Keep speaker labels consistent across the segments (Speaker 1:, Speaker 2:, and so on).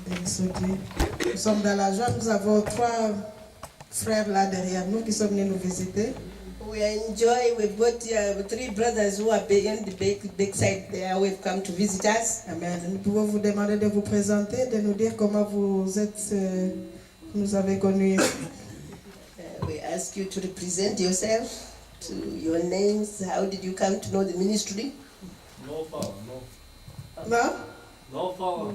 Speaker 1: Nous sommes dans la joie. Nous avons 3 frères là derrière nous qui sont venus nous visiter.
Speaker 2: We enjoy. We've got 3 brothers who are in the back side there. We've come to visit us.
Speaker 1: Amen. Nous pouvons vous demander de vous présenter, de nous dire comment vous êtes, nous avez connus ici.
Speaker 2: We ask you to represent yourself, to your names. How did you come to know the ministry?
Speaker 3: No father, no.
Speaker 1: Non?
Speaker 3: No father.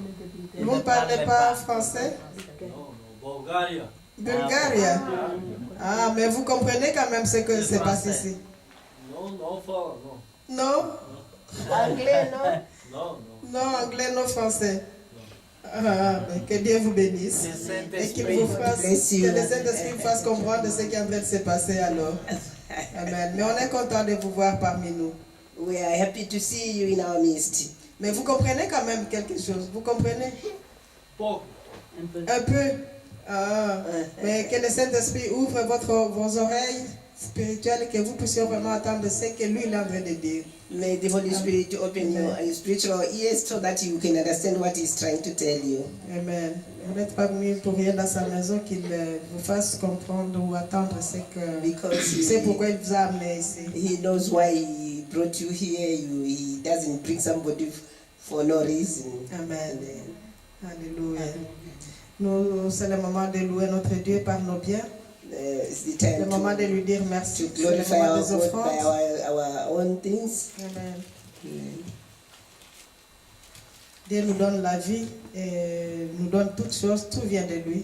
Speaker 1: Vous ne parlez pas français?
Speaker 3: No, Bulgaria.
Speaker 1: Bulgaria? Ah, mais vous comprenez quand même ce que se passe ici?
Speaker 3: No, no father, no.
Speaker 1: Non?
Speaker 2: Anglais, non?
Speaker 3: No, no.
Speaker 1: Non, anglais, non français. Ah, mais que Dieu vous bénisse. Et qu'il vous fasse, que le Saint-Esprit fasse comprendre ce qui est en train de se passer alors. Amen. Mais on est content de vous voir parmi nous.
Speaker 2: We are happy to see you in our midst.
Speaker 1: Mais vous comprenez quand même quelque chose? Vous comprenez?
Speaker 3: Pouco.
Speaker 1: Un peu. Ah, mais que le Saint-Esprit ouvre vos oreilles spirituelles et que vous puissiez vraiment entendre ce que lui est en train de dire.
Speaker 2: May the Holy Spirit open your spiritual ears so that you can understand what He's trying to tell you.
Speaker 1: Amen. Vous n'êtes pas venu pour rien dans sa maison, qu'il vous fasse comprendre ou attendre ce que c'est pourquoi il vous a amené ici.
Speaker 2: He knows why He brought you here. He doesn't bring somebody for no reason.
Speaker 1: Amen. Alléluia. Nous, c'est le moment de louer notre Dieu par nos biens.
Speaker 2: It's the time
Speaker 1: le moment de lui dire merci.
Speaker 2: To glorify
Speaker 1: our
Speaker 2: God by our own things.
Speaker 1: Amen. Dieu nous donne la vie et nous donne toutes choses, tout vient de lui.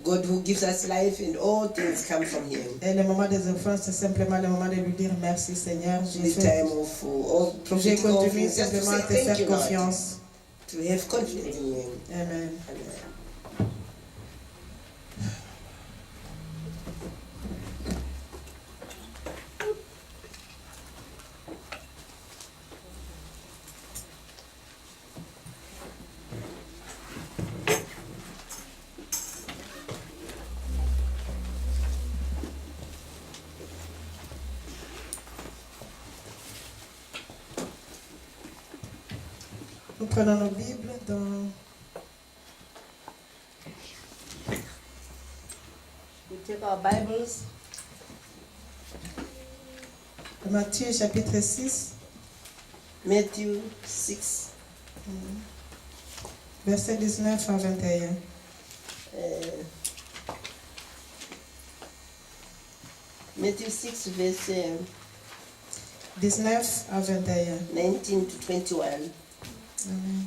Speaker 2: God who gives us life and all things come from Him.
Speaker 1: Et le moment des offrandes, c'est simplement le moment de lui dire merci Seigneur.
Speaker 2: J'ai
Speaker 1: continué simplement à te faire confiance.
Speaker 2: To have confidence in Him.
Speaker 1: Amen.
Speaker 2: Amen.
Speaker 1: Nous prenons nos Bibles dans
Speaker 2: We take our Bibles.
Speaker 1: Matthieu chapitre 6.
Speaker 2: Matthew 6.
Speaker 1: Verset 19 à 21.
Speaker 2: Matthew 6, verset
Speaker 1: 19 à 21.
Speaker 2: 19 to 21.
Speaker 1: Amen.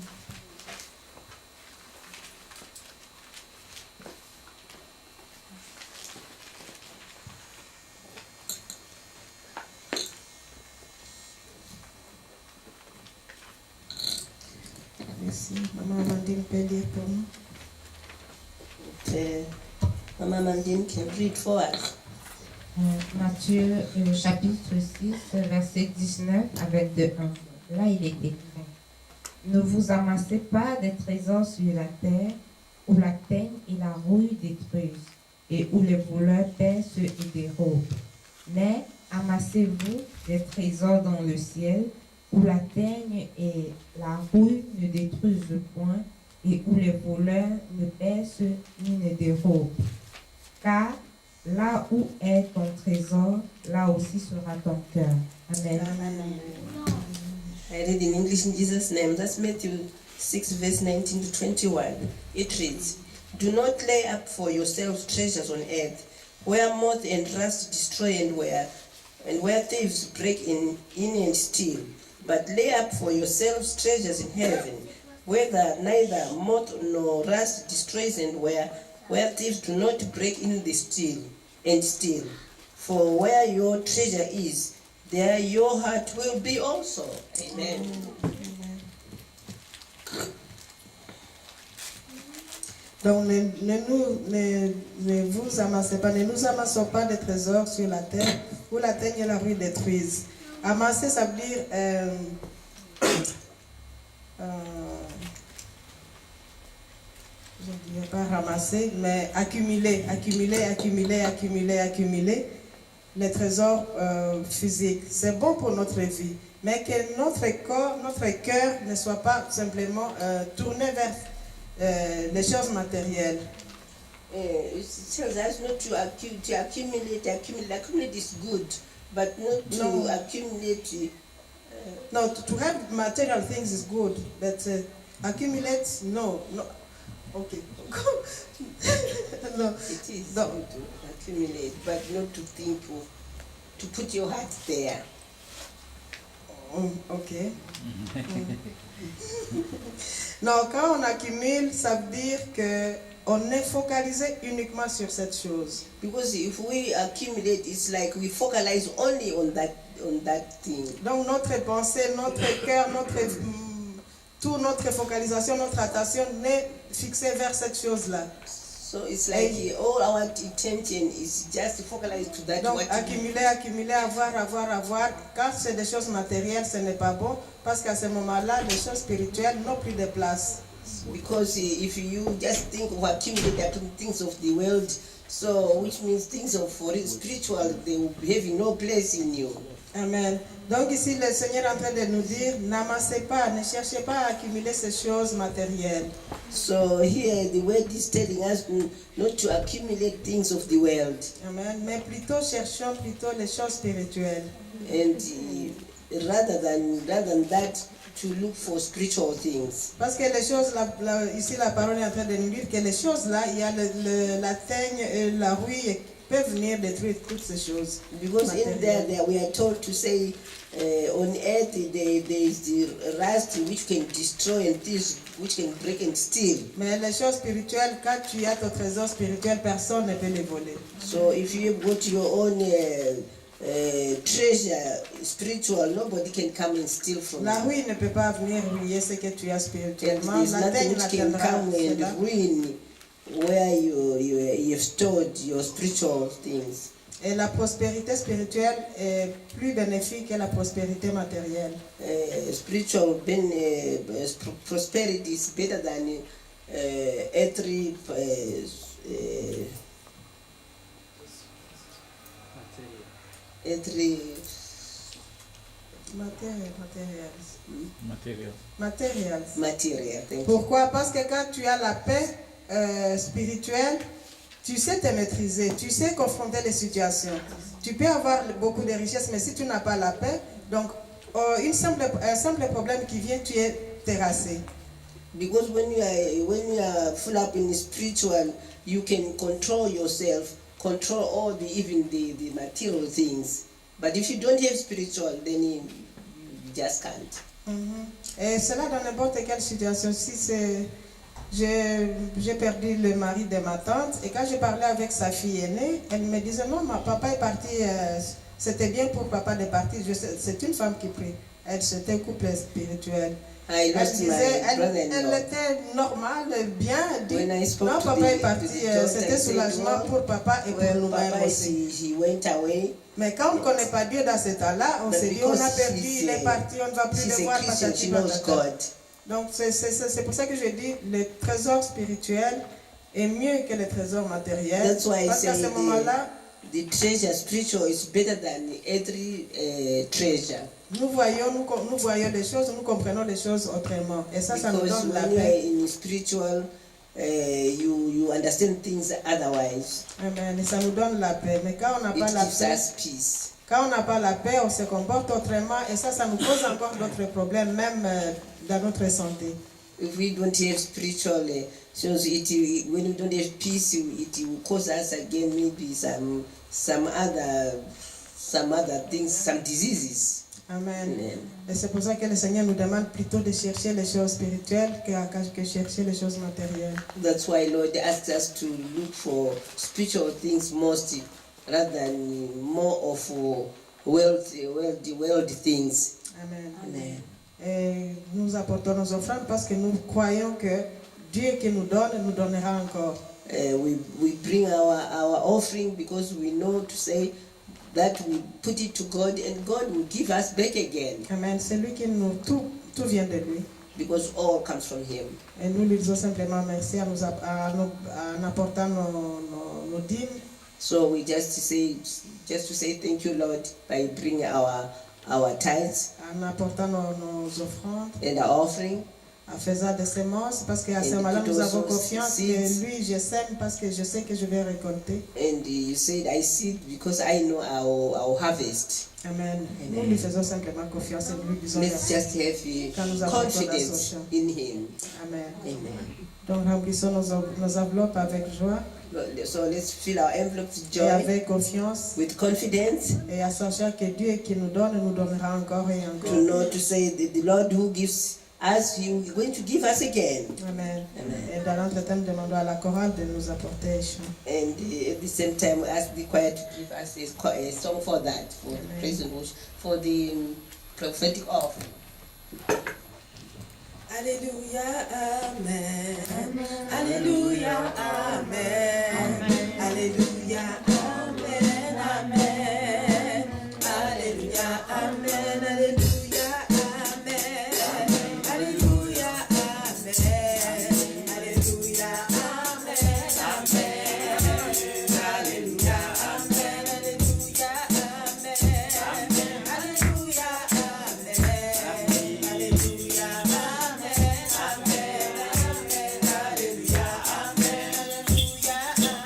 Speaker 1: Merci. Maman Amandine peut lire pour nous.
Speaker 2: Maman Amandine can read for us.
Speaker 4: Matthieu chapitre 6, verset 19 à 22. Là, il est écrit: ne vous amassez pas des trésors sur la terre, où la teigne et la rouille détruisent, et où les voleurs percent et dérobent. Mais amassez-vous des trésors dans le ciel, où la teigne et la rouille ne détruisent point, et où les voleurs ne percent ni ne dérobent. Car là où est ton trésor, là aussi sera ton cœur. Amen.
Speaker 2: Amen. I read in English in Jesus' name. That's Matthew 6, verse 19 to 21. It reads, do not lay up for yourselves treasures on earth, where moth and rust destroy and where thieves break in and steal. But lay up for yourselves treasures in heaven, where neither moth nor rust destroys and where thieves do not break in and steal. For where your treasure is, there your heart will be also. Amen.
Speaker 1: Donc ne vous amassez pas, ne nous amassons pas de trésors sur la terre où la teigne et la rouille détruisent. Amasser, ça veut dire je ne dirais pas ramasser, mais accumuler les trésors physiques. C'est bon pour notre vie, mais que notre corps, notre cœur ne soit pas simplement tourné les choses matérielles.
Speaker 2: It tells us not to accumulate. Accumulate is good, but not to
Speaker 1: No.
Speaker 2: accumulate.
Speaker 1: No, to have material things is good, but accumulate, no. Okay. No.
Speaker 2: It is
Speaker 1: No.
Speaker 2: good to accumulate, but not to think of, to put your heart there.
Speaker 1: Ok. Non, quand on accumule, ça veut dire qu'on est focalisé uniquement sur cette chose.
Speaker 2: Because if we accumulate, it's like we focalize only on that thing.
Speaker 1: Donc notre pensée, notre cœur, toute notre focalisation, notre attention n'est fixée vers cette chose-là.
Speaker 2: So it's like all our attention is just focalized to that.
Speaker 1: Donc
Speaker 2: what
Speaker 1: accumuler, avoir. Quand c'est des choses matérielles, ce n'est pas bon parce qu'à ce moment-là, les choses spirituelles n'ont plus de place.
Speaker 2: Because if you just think of accumulating things of the world, so which means things of spiritual, they will be having no place in you.
Speaker 1: Amen. Donc ici, le Seigneur est en train de nous dire, n'amassez pas, ne cherchez pas à accumuler ces choses matérielles.
Speaker 2: So here the word is telling us not to accumulate things of the world.
Speaker 1: Amen. Mais plutôt, cherchons plutôt les choses spirituelles.
Speaker 2: And rather than that, to look for spiritual things.
Speaker 1: Parce que les choses, ici la parole est en train de nous dire que les choses là, il y a la teigne et la rouille peuvent venir détruire toutes ces choses.
Speaker 2: Because in there we are told to say, on earth there is the rust which can destroy and thieves which can break and steal.
Speaker 1: Mais les choses spirituelles, quand tu as ton trésor spirituel, personne ne peut les voler.
Speaker 2: So if you have got your own treasure spiritual, nobody can come and steal from
Speaker 1: La
Speaker 2: you.
Speaker 1: rouille ne peut pas venir rouiller ce que tu as
Speaker 2: And
Speaker 1: spirituellement.
Speaker 2: there's
Speaker 1: La
Speaker 2: nothing
Speaker 1: teigne
Speaker 2: which can
Speaker 1: n'atteindra
Speaker 2: come and
Speaker 1: cela.
Speaker 2: ruin where you have stored your spiritual things.
Speaker 1: Et la prospérité spirituelle est plus bénéfique que la prospérité matérielle.
Speaker 2: Spiritual prosperity is better than earthly material. Thank you.
Speaker 1: Pourquoi? Parce que quand tu as la paix spirituelle, tu sais te maîtriser, tu sais confronter les situations. Tu peux avoir beaucoup de richesses, mais si tu n'as pas la paix, donc un simple problème qui vient, tu es terrassé.
Speaker 2: Because when you are full up in spiritual, you can control yourself, control all even the material things. But if you don't have spiritual, then you just can't.
Speaker 1: Et cela dans n'importe quelle situation. Si j'ai perdu le mari de ma tante, et quand je parlais avec sa fille aînée, elle me disait non, ma papa est parti, c'était bien pour papa de partir. C'est une femme qui prie. C'était un couple spirituel.
Speaker 2: I
Speaker 1: Elle
Speaker 2: lost
Speaker 1: disait,
Speaker 2: my brother-in-law.
Speaker 1: elle était normale, bien.
Speaker 2: When I spoke
Speaker 1: Non,
Speaker 2: to
Speaker 1: papa est
Speaker 2: the
Speaker 1: parti,
Speaker 2: doctor,
Speaker 1: c'était
Speaker 2: I said,
Speaker 1: soulagement
Speaker 2: no,
Speaker 1: pour papa et pour
Speaker 2: well,
Speaker 1: nous-mêmes
Speaker 2: Papa,
Speaker 1: aussi.
Speaker 2: he went away.
Speaker 1: Mais quand on ne connaît pas Dieu dans ce temps-là, on
Speaker 2: But
Speaker 1: se dit, on a
Speaker 2: because
Speaker 1: perdu,
Speaker 2: she's
Speaker 1: il est parti, on ne va plus
Speaker 2: She's
Speaker 1: le
Speaker 2: a
Speaker 1: voir.
Speaker 2: Christian,
Speaker 1: patati
Speaker 2: she knows
Speaker 1: patata.
Speaker 2: God.
Speaker 1: Donc c'est pour ça que je dis, le trésor spirituel est mieux que le trésor matériel.
Speaker 2: That's why I
Speaker 1: Parce qu'à
Speaker 2: say
Speaker 1: ce moment-là,
Speaker 2: the treasure spiritual is better than every treasure.
Speaker 1: nous voyons les choses, nous comprenons les choses autrement. Et ça nous
Speaker 2: Because
Speaker 1: donne la
Speaker 2: when you are
Speaker 1: paix.
Speaker 2: in spiritual, you understand things otherwise.
Speaker 1: Amen. Et ça nous donne la paix. Mais quand on n'a
Speaker 2: It
Speaker 1: pas la
Speaker 2: gives
Speaker 1: paix,
Speaker 2: us peace.
Speaker 1: quand on n'a pas la paix, on se comporte autrement. Et ça nous cause encore d'autres problèmes, même dans notre santé.
Speaker 2: If we don't have spiritual, so when we don't have peace, it will cause us again maybe some other things, some diseases.
Speaker 1: Amen.
Speaker 2: Amen.
Speaker 1: Et c'est pour ça que le Seigneur nous demande plutôt de chercher les choses spirituelles que chercher les choses matérielles.
Speaker 2: That's why Lord asks us to look for spiritual things most, rather than more of worldly things.
Speaker 1: Amen.
Speaker 2: Amen.
Speaker 1: Et nous apportons nos offrandes parce que nous croyons que Dieu qui nous donne, nous donnera encore.
Speaker 2: We bring our offering because we know to say that we put it to God and God will give us back again.
Speaker 1: Amen. C'est lui qui nous tout vient de lui.
Speaker 2: Because all comes from Him.
Speaker 1: Et nous lui disons simplement merci en apportant nos dîmes.
Speaker 2: So we just to say thank you, Lord, by bringing our tithes
Speaker 1: En apportant nos offrandes.
Speaker 2: and our offering.
Speaker 1: en faisant des semences, parce qu'à ce moment-là, nous avons confiance que lui, je sème parce que je sais que je vais récolter.
Speaker 2: And you said, I seed because I know I'll harvest.
Speaker 1: Amen. Nous lui faisons simplement confiance et nous lui disons
Speaker 2: Let's
Speaker 1: merci.
Speaker 2: just
Speaker 1: Quand nous
Speaker 2: have
Speaker 1: avons
Speaker 2: confidence in Him.
Speaker 1: Amen.
Speaker 2: Amen.
Speaker 1: Donc remplissons nos enveloppes avec joie
Speaker 2: So let's fill our envelopes with
Speaker 1: et
Speaker 2: joy,
Speaker 1: avec confiance
Speaker 2: with confidence,
Speaker 1: et à sachant que Dieu qui nous donne, nous donnera encore et
Speaker 2: to
Speaker 1: encore.
Speaker 2: know to say that the Lord who gives us, He is going to give us again.
Speaker 1: Amen.
Speaker 2: Amen.
Speaker 1: Et dans l'entretien, demandons à la chorale de nous apporter un chant.
Speaker 2: And at the same time, we ask the choir to give us a song for that, for
Speaker 1: Amen.
Speaker 2: praise and worship, for the prophetic offering.
Speaker 1: Alléluia, Amen. Alléluia, Amen. Alléluia, Amen, Amen. Alléluia, Amen, Alléluia, Amen. Alléluia, Amen. Alléluia, Amen, Amen. Alléluia, Amen, Alléluia, Amen. Alléluia,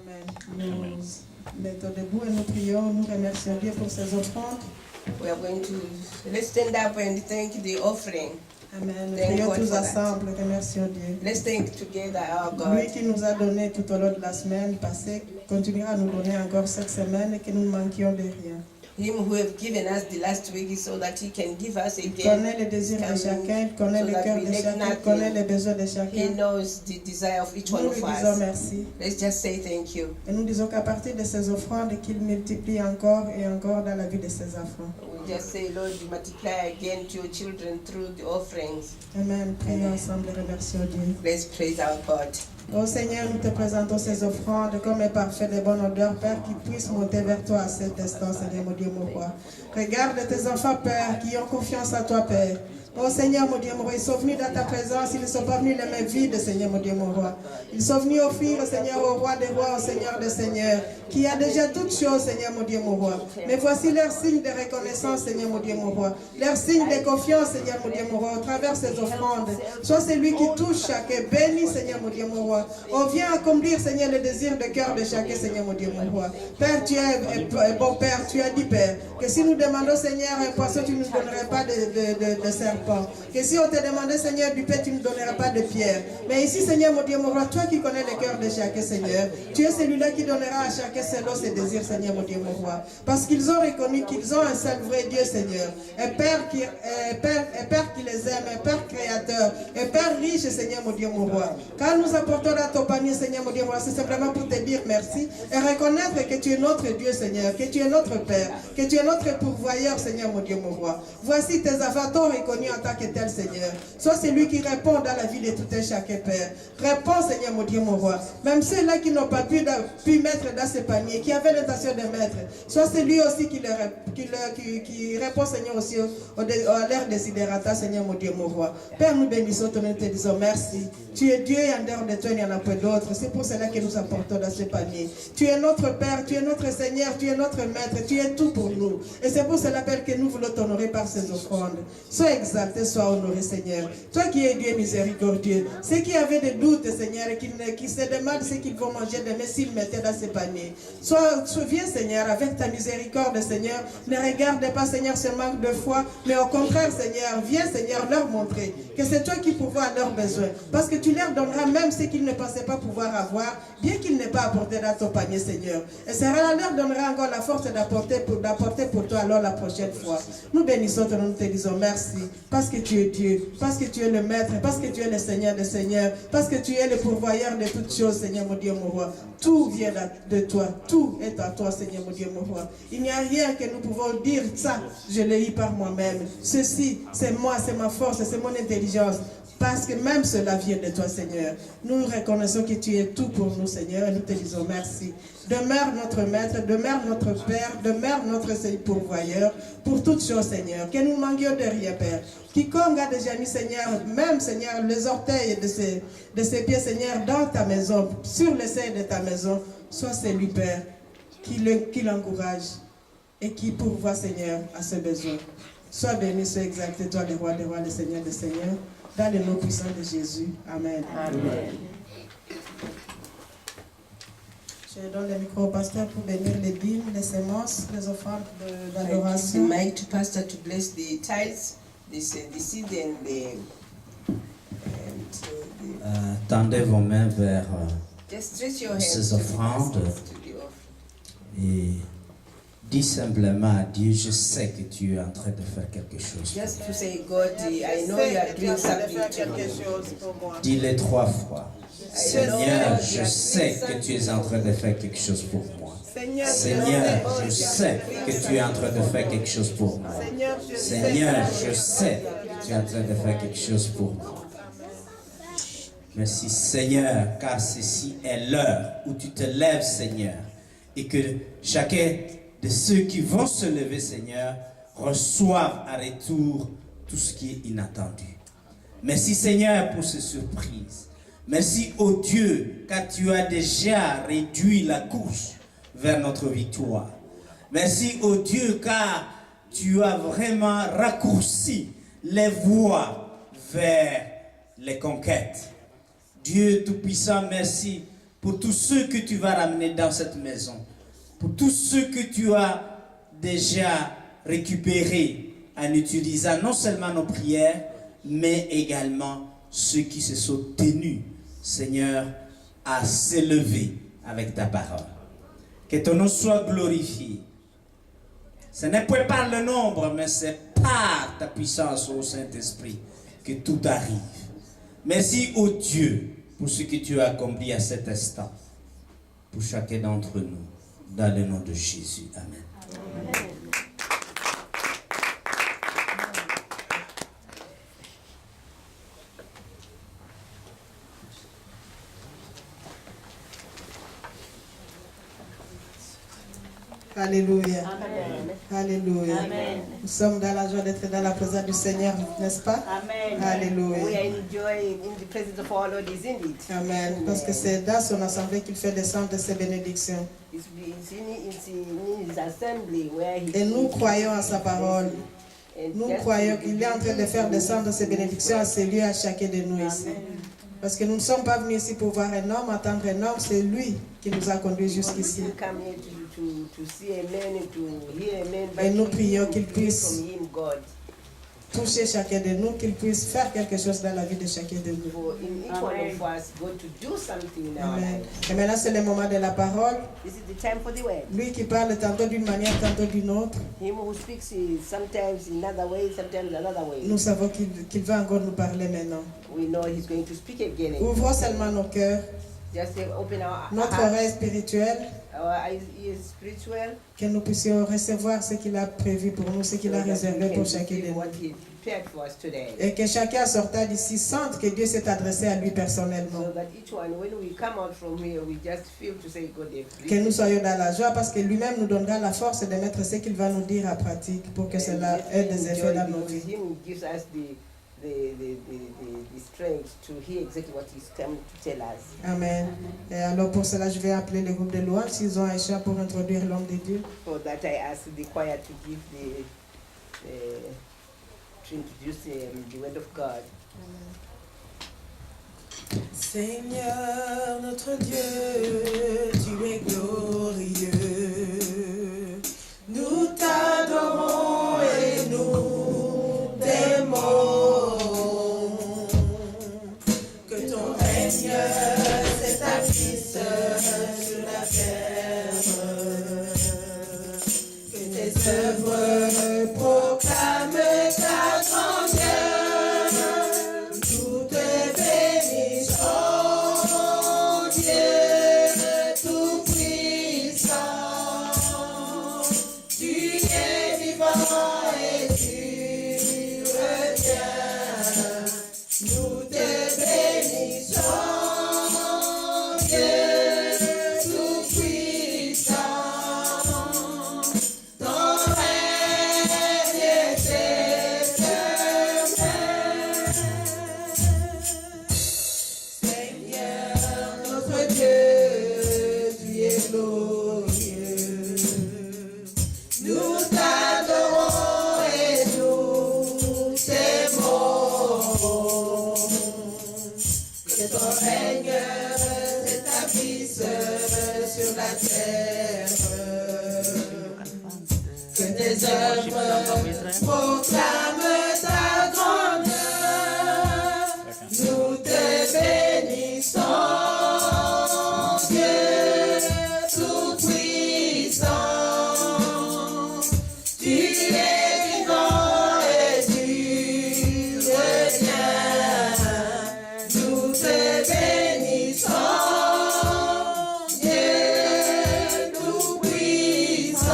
Speaker 1: Amen. Alléluia, Nous mettons debout et nous prions, nous remercions Dieu pour ses offrandes.
Speaker 2: We are going to, let's stand up and thank the offering.
Speaker 1: Amen. Nous
Speaker 2: Thank
Speaker 1: prions
Speaker 2: God
Speaker 1: tous
Speaker 2: for that.
Speaker 1: ensemble, remercions Dieu.
Speaker 2: Let's thank together our
Speaker 1: Lui
Speaker 2: God.
Speaker 1: qui nous a donné tout au long de la semaine passée, continuera à nous donner encore cette semaine et que nous ne manquions de rien.
Speaker 2: Him who have given us the last week so that He can give us
Speaker 1: Il
Speaker 2: again.
Speaker 1: connaît les désirs de chacun, il connaît
Speaker 2: So
Speaker 1: le
Speaker 2: that
Speaker 1: cœur
Speaker 2: we
Speaker 1: de
Speaker 2: lack
Speaker 1: chacun, il
Speaker 2: nothing.
Speaker 1: connaît les besoins de
Speaker 2: He
Speaker 1: chacun.
Speaker 2: knows the desire of each one
Speaker 1: Nous
Speaker 2: of
Speaker 1: lui disons
Speaker 2: us.
Speaker 1: merci.
Speaker 2: Let's just say thank you.
Speaker 1: Et nous disons qu'à partir de ces offrandes, qu'il multiplie encore et encore dans la vie de ses enfants.
Speaker 2: We just say, Lord, you multiply again to your children through the offerings.
Speaker 1: Amen. Prions ensemble et remercions Dieu.
Speaker 2: Let's praise our God.
Speaker 1: Ô Seigneur, nous te présentons ces offrandes comme un parfait de bonne odeur, Père, qui puisse monter vers toi à cet instant, Seigneur mon Dieu, mon roi. Regarde tes enfants, Père, qui ont confiance en toi, Père. Oh Seigneur, mon Dieu, mon roi, ils sont venus dans ta présence, ils ne sont pas venus les mains vides, Seigneur, mon Dieu, mon roi. Ils sont venus offrir, Seigneur, au roi des rois, au Seigneur des seigneurs, qui a déjà toutes choses, Seigneur, mon Dieu, mon roi. Mais voici leur signe de reconnaissance, Seigneur, mon Dieu, mon roi. Leur signe de confiance, Seigneur, mon Dieu, mon roi, au travers de ces offrandes. Sois celui qui touche chacun, bénis, Seigneur, mon Dieu, mon roi. Oh, viens accomplir, Seigneur, le désir de cœur de chacun, Seigneur, mon Dieu, mon roi. Père, tu es bon Père, tu as dit, Père, que si nous demandons, Seigneur, un poisson, tu ne nous donnerais pas de servir. serpent. Que si on te demandait, Seigneur, du pain, tu ne donneras pas de pierre. Mais ici, Seigneur, mon Dieu, mon roi, toi qui connais le cœur de chacun, Seigneur, tu es celui-là qui donnera à chacun selon ses désirs, Seigneur, mon Dieu, mon roi. Parce qu'ils ont reconnu qu'ils ont un seul vrai Dieu, Seigneur. Un Père qui les aime, un Père créateur, un Père riche, Seigneur, mon Dieu, mon roi. Quand nous apportons dans ton panier, Seigneur, mon Dieu, mon roi, c'est simplement pour te dire merci et reconnaître que tu es notre Dieu, Seigneur, que tu es notre Père, que tu es notre pourvoyeur, Seigneur, mon Dieu, mon roi. Voici tes enfants t'ont reconnu en tant que tel, Seigneur. Sois celui qui répond dans la vie de tout un chacun, Père. Réponds, Seigneur, mon Dieu, mon roi. Même ceux-là qui n'ont pas pu mettre dans ce panier, qui avaient l'intention de mettre, sois celui aussi qui répond, Seigneur, aussi à leur désidérata, Seigneur, mon Dieu, mon roi. Père, nous bénissons ton nom, te disons merci. Tu es Dieu et en dehors de toi, il n'y en a pas d'autre. C'est pour cela que nous apportons dans ce panier. Tu es notre Père, tu es notre Seigneur, tu es notre Maître, tu es tout pour nous. Et c'est pour cela, Père, que nous voulons t'honorer par ces offrandes. Sois exalté, sois honoré, Seigneur. Toi qui es Dieu miséricordieux, ceux qui avaient des doutes, Seigneur, et qui se demandent ce qu'ils vont manger demain s'ils mettaient dans ces paniers. Viens, Seigneur, avec ta miséricorde, Seigneur. Ne regarde pas, Seigneur, ce manque de foi, mais au contraire, Seigneur, viens, Seigneur, leur montrer que c'est toi qui pourvois à leurs besoins. Parce que tu leur donneras même ce qu'ils ne pensaient pas pouvoir avoir, bien qu'ils n'aient pas apporté dans ton panier, Seigneur. Et cela leur donnera encore la force d'apporter pour toi alors la prochaine fois. Nous bénissons ton nom, nous te disons merci, parce que tu es Dieu, parce que tu es le Maître, parce que tu es le Seigneur des Seigneurs, parce que tu es le pourvoyeur de toutes choses, Seigneur, mon Dieu, mon roi. Tout vient de toi, tout est à toi, Seigneur, mon Dieu, mon roi. Il n'y a rien que nous pouvons dire, ça, je l'ai eu par moi-même. Ceci, c'est moi, c'est ma force, c'est mon intelligence. Parce que même cela vient de toi, Seigneur. Nous reconnaissons que tu es tout pour nous, Seigneur, et nous te disons merci. Demeure notre Maître, demeure notre Père, demeure notre pourvoyeur pour toutes choses, Seigneur. Que nous ne manquions de rien, Père. Quiconque a déjà mis, Seigneur, même, Seigneur, les orteils de ses pieds, Seigneur, dans ta maison, sur le seuil de ta maison, sois celui, Père, qui l'encourage et qui pourvoit, Seigneur, à ses besoins. Sois béni, sois exalté, toi, le roi des rois, le Seigneur des seigneurs. Dans le nom puissant de Jésus. Amen.
Speaker 2: Amen.
Speaker 1: Je donne le micro au pasteur pour bénir les dîmes, les semences, les offrandes
Speaker 2: I give the
Speaker 1: d'adoration.
Speaker 2: mic to pastor to bless the tithes, the seed
Speaker 5: Tendez vos mains vers
Speaker 2: just stretch your hands
Speaker 5: ces
Speaker 2: to the
Speaker 5: offrandes
Speaker 2: to the offering.
Speaker 5: et dis simplement à Dieu, je sais que tu es en train de faire quelque chose.
Speaker 2: Just to say, God, I know you are doing something to
Speaker 1: quelque
Speaker 2: me.
Speaker 1: chose pour moi.
Speaker 5: Dis-le 3 fois. Seigneur, je sais que tu es en train de faire quelque chose pour moi. Seigneur, je sais que tu es en train de faire quelque chose pour moi. Seigneur, je sais que tu es en train de faire quelque chose pour moi. Merci Seigneur, car ceci est l'heure où tu te lèves, Seigneur, et que chacun de ceux qui vont se lever, Seigneur, reçoivent à retour tout ce qui est inattendu. Merci Seigneur pour ces surprises. Merci ô Dieu, car tu as déjà réduit la course vers notre victoire. Merci ô Dieu, car tu as vraiment raccourci les voies vers les conquêtes. Dieu Tout-Puissant, merci pour tous ceux que tu vas ramener dans cette maison, pour tous ceux que tu as déjà récupérés en utilisant non seulement nos prières, mais également ceux qui se sont tenus, Seigneur, à s'élever avec ta parole. Que ton nom soit glorifié. Ce n'est pas par le nombre, mais c'est par ta puissance, ô Saint-Esprit, que tout arrive. Merci, ô Dieu, pour ce que tu as accompli à cet instant, pour chacun d'entre nous, dans le nom de Jésus. Amen. Amen.
Speaker 1: Alléluia.
Speaker 6: Amen.
Speaker 1: Alléluia.
Speaker 6: Amen.
Speaker 1: Nous sommes dans la joie d'être dans la présence du Seigneur, n'est-ce pas?
Speaker 6: Amen.
Speaker 1: Alléluia.
Speaker 6: We are enjoying in the presence of our Lord, isn't it?
Speaker 1: Amen. Parce que c'est dans son assemblée qu'il fait descendre ses bénédictions.
Speaker 6: It's in his assembly where he
Speaker 1: Et nous croyons à sa parole.
Speaker 6: and
Speaker 1: Nous
Speaker 6: just
Speaker 1: croyons qu'il est en train de faire descendre ses bénédictions à ces lieux, à chacun de nous ici. Parce que nous ne sommes pas venus ici pour voir un homme, attendre un homme, c'est lui qui nous a conduits jusqu'ici.
Speaker 6: we come here to see a man, to hear a man,
Speaker 1: Et nous
Speaker 6: but
Speaker 1: prions qu'il
Speaker 6: to hear
Speaker 1: puisse
Speaker 6: from him, God.
Speaker 1: toucher chacun de nous, qu'il puisse faire quelque chose dans la vie de chacun de nous.
Speaker 6: For in each one of us, God to do something in our
Speaker 1: Amen.
Speaker 6: lives.
Speaker 1: Et maintenant, c'est le moment de la parole.
Speaker 6: This is the time for the word.
Speaker 1: Lui qui parle tantôt d'une manière, tantôt d'une autre,
Speaker 6: Him who speaks is sometimes in another way, sometimes another way.
Speaker 1: nous savons qu'il va encore nous parler maintenant.
Speaker 6: We know he's going to speak again.
Speaker 1: Ouvrons seulement nos cœurs,
Speaker 6: Just open
Speaker 1: notre
Speaker 6: hearts,
Speaker 1: oreille spirituelle,
Speaker 6: our eyes ears spiritual,
Speaker 1: que nous puissions recevoir ce qu'il a prévu pour nous, ce qu'il a
Speaker 6: so that we
Speaker 1: réservé
Speaker 6: can
Speaker 1: pour chacun de
Speaker 6: receive
Speaker 1: nous.
Speaker 6: what he prepared for us today.
Speaker 1: Et que chacun sortant d'ici sente que Dieu s'est adressé à lui personnellement.
Speaker 6: So that each one, when we come out from here, we just feel to say God has
Speaker 1: Que nous soyons dans la joie parce que lui-même nous donnera la force de mettre ce qu'il va nous dire en pratique pour que cela ait des effets dans nos vies.
Speaker 6: Him gives us the strength to hear exactly what he's come to tell us.
Speaker 1: Amen. Et alors pour cela, je vais appeler le groupe de louanges s'ils ont un chant pour introduire l'homme de Dieu.
Speaker 6: For that, I ask the choir to give to introduce the word of God.
Speaker 1: Seigneur notre Dieu, tu es glorieux. Nous t'adorons et nous t'aimons. Que ton règne s'établisse sur la terre. Que tes œuvres proclament ta grandeur. Nous te bénissons, Dieu tout-puissant. Tu es vivant et tu reviens. Nous te bénissons, Dieu tout-puissant. Ton règne est éternel. Seigneur notre Dieu, tu es glorieux. Nous t'adorons et nous t'aimons. Que ton règne s'établisse sur la terre. Que tes œuvres proclament ta grandeur. Nous te bénissons, Dieu tout-puissant. Tu es vivant et tu reviens. Nous te bénissons, Dieu tout-puissant.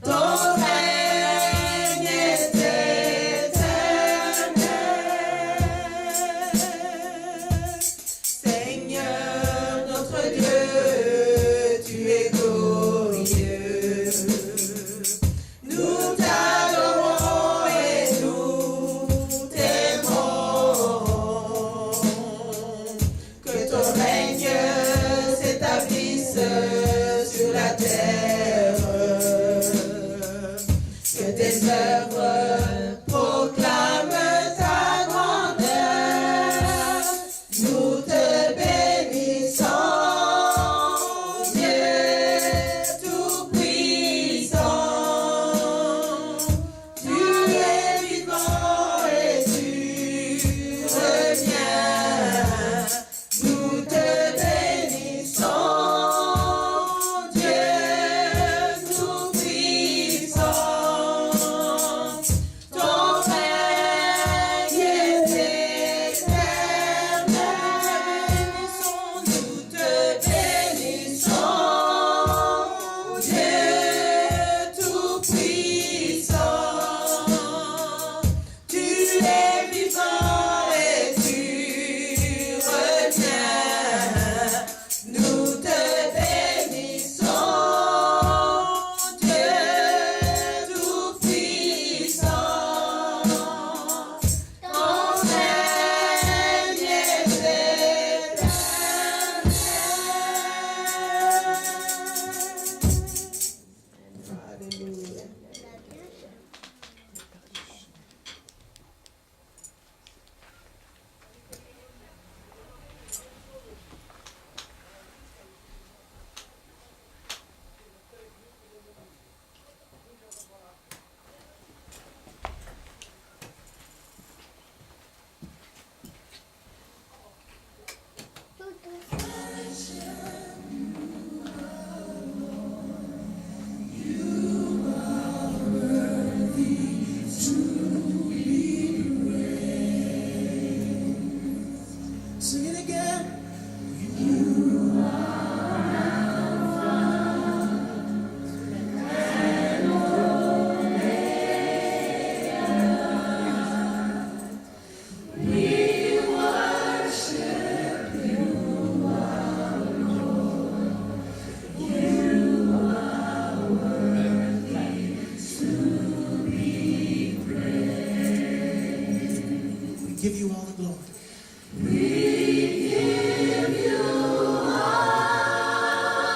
Speaker 1: Ton règne est éternel. Seigneur notre Dieu, tu es glorieux. Nous t'adorons et nous t'aimons. Que ton règne s'établisse sur la terre. Que tes œuvres proclament ta grandeur. Nous te bénissons, Dieu tout-puissant. Tu es vivant et tu reviens. Nous te bénissons, Dieu tout-puissant.
Speaker 7: give you all the glory.